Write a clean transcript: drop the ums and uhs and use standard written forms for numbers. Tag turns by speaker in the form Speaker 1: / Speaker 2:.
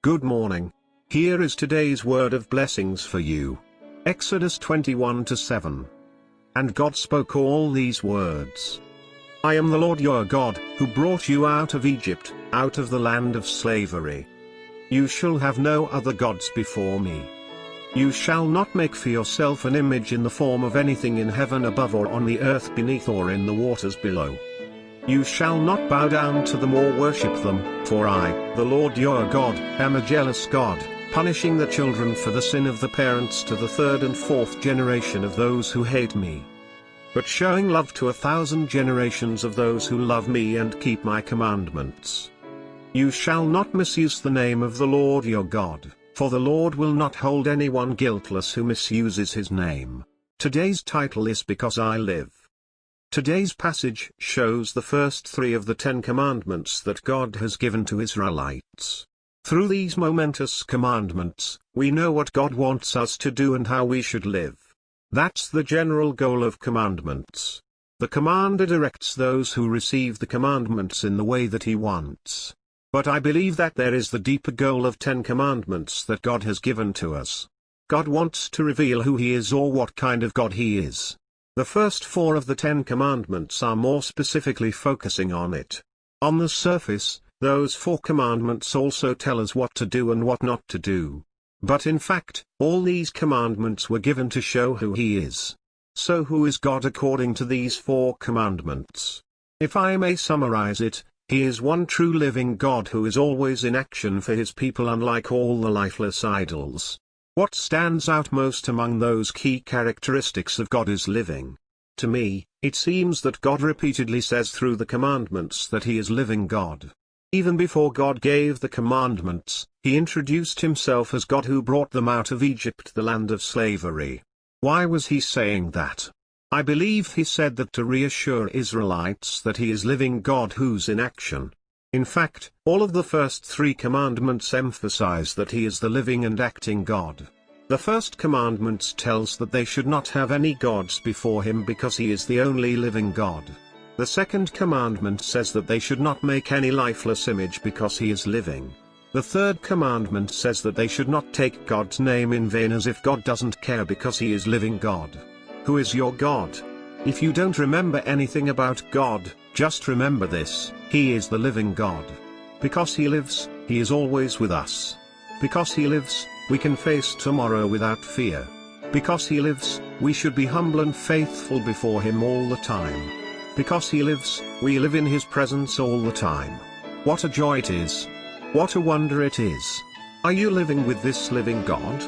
Speaker 1: Good morning. Here is today's word of blessings for you. Exodus 21:7. And God spoke all these words. I am the Lord your God, who brought you out of Egypt, out of the land of slavery. You shall have no other gods before me. You shall not make for yourself an image in the form of anything in heaven above or on the earth beneath or in the waters below. You shall not bow down to them or worship them, for I, the Lord your God, am a jealous God, punishing the children for the sin of the parents to the third and fourth generation of those who hate me, but showing love to 1,000 generations of those who love me and keep my commandments. You shall not misuse the name of the Lord your God, for the Lord will not hold anyone guiltless who misuses his name. Today's title is Because I Live. Today's passage shows the first 3 of the 10 commandments that God has given to Israelites. Through these momentous commandments, we know what God wants us to do and how we should live. That's the general goal of commandments. The commander directs those who receive the commandments in the way that he wants. But I believe that there is the deeper goal of 10 commandments that God has given to us. God wants to reveal who he is or what kind of God he is. The first 4 of the 10 commandments are more specifically focusing on it. On the surface, those 4 commandments also tell us what to do and what not to do. But in fact, all these commandments were given to show who he is. So who is God according to these 4 commandments? If I may summarize it, he is one true living God who is always in action for his people, unlike all the lifeless idols. What stands out most among those key characteristics of God is living. To me, it seems that God repeatedly says through the commandments that he is living God. Even before God gave the commandments, he introduced himself as God who brought them out of Egypt, the land of slavery. Why was he saying that? I believe he said that to reassure Israelites that he is living God who's in action. In fact, all of the first 3 commandments emphasize that he is the living and acting God. The first commandment tells that they should not have any gods before him because he is the only living God. The second commandment says that they should not make any lifeless image because he is living. The third commandment says that they should not take God's name in vain as if God doesn't care because he is living God. Who is your God? If you don't remember anything about God, just remember this: he is the living God. Because he lives, he is always with us. Because he lives, we can face tomorrow without fear. Because he lives, we should be humble and faithful before him all the time. Because he lives, we live in his presence all the time. What a joy it is! What a wonder it is! Are you living with this living God?